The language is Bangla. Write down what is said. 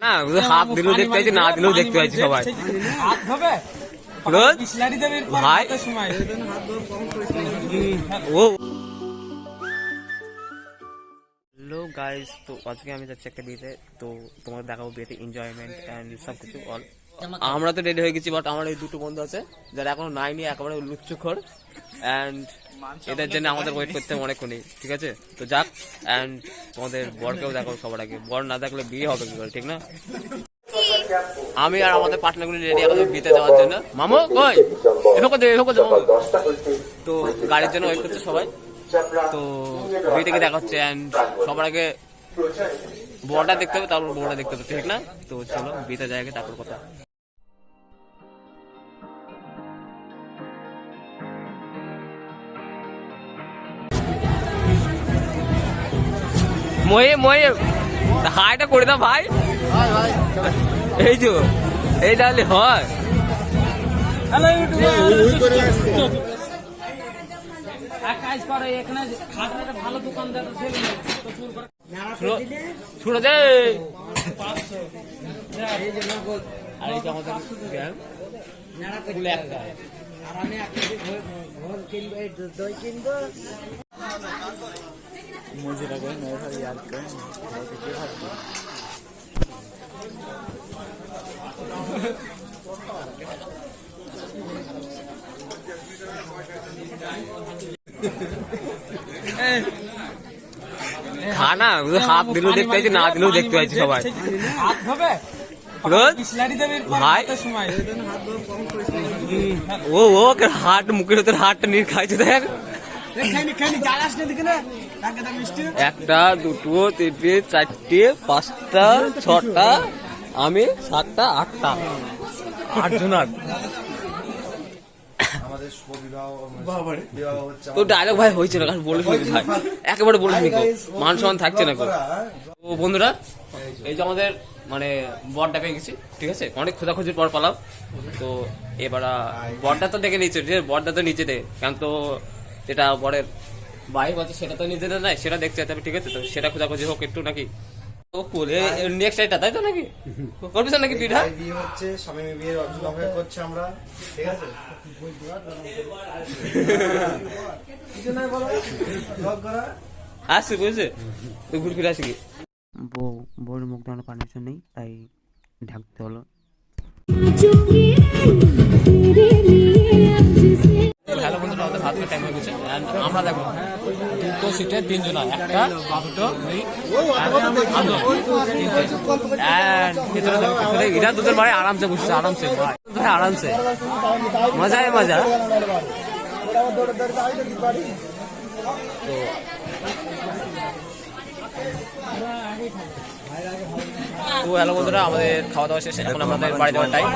না হাত দিলেও দেখতে পাচ্ছি, না দিলেও দেখতে পাচ্ছি সবাই। ভাই ও হ্যালো গাইস, তো আজকে আমি যাচ্ছি একটা বিয়েতে। তো তোমাদের দেখাবো বিয়েতে এনজয়মেন্ট অ্যান্ড সবকিছু অল। আমরা তো রেডি হয়ে গেছি, বাট আমার এই দুটো বন্ধু আছে যারা এখনো নাইনি, একেবারে লুচ্চুখোর, অ্যান্ড এদের জন্য আমাদের ওয়েট করতে অনেকক্ষণ। ঠিক আছে, তো যাক। অ্যান্ড তোমাদের বরকেও দেখাবো সবার আগে, বর না দেখলে বিয়ে হবে কি করে, ঠিক না? আমি আর আমাদের পার্টনারগুলি রেডি এখন বিয়েতে যাওয়ার জন্য। মামু কই? তো গাড়ির জন্য ওয়েট করছে সবাই। তো বিয়ে থেকে দেখা হচ্ছে, অ্যান্ড সবার আগে বড়টা দেখতে হবে, তারপর বড়টা দেখতে হবে, ঠিক না? তো চলো বিয়েতে যাই আগে, তারপর কথা। ময়ে ময়ে হাইটা করে দাও ভাই। এই যে এই তাহলে হয়। শুনে দে আর এই যে আমাদের মজুরা করে খানা হাত দিলেও দেখতে পাচ্ছি, না দিলেও দেখতে পাচ্ছি সবাই। ভাই ও ওকে হাট মুখের ভেতর হাটটা নিয়ে খাইছে, দেখ। একটা দুটো তিনটে চারটে পাঁচটা ছটা, আমি সাতটা আটটা, আটজন। তো ডায়লগ ভাই হয়েছে না, বলে শুনি ভাই, একেবারে বলে শুনি, মান সম্মান থাকছে না। তো বন্ধুরা, এই যে আমাদের মানে বরটা পেয়ে গেছি, ঠিক আছে, অনেক খোঁজাখুঁজির পর পালাম। তো এবার বরটা তো দেখে নিচ্ছে, বরটা তো নিচে দেয়, কারণ তো যেটা বরের বাইক আছে সেটা তো নিজেদের নাই, সেটা দেখতে হবে, ঠিক আছে। তো সেটা খোঁজাখুঁজি হোক একটু নাকি। ও করে নেক্সট এটা তাই তো নাকি করবি নাকি পিঠা বিয়ে হচ্ছে, স্বামী বিয়ের অপেক্ষা করছে আমরা, ঠিক আছে। আসছে বুঝছে, তো ঘুরে ফিরে আসি কি বউর মুখ দেওয়ার পারমিশন নেই, তাই ঢাকতে হলো। হ্যালো বন্ধুরা, আমাদের ভাত টাইম হয়ে গেছে। আমরা দেখো দুটো সিটে তিনজন, একটা দুটো এরা দুজন মানে আরামসে বসছে, আরামসে আরামসে মজা মজা। তো হ্যালো বন্ধুরা, আমাদের খাওয়া দাওয়া শেষ, এখন আমাদের বাড়ি যাওয়ার টাইম।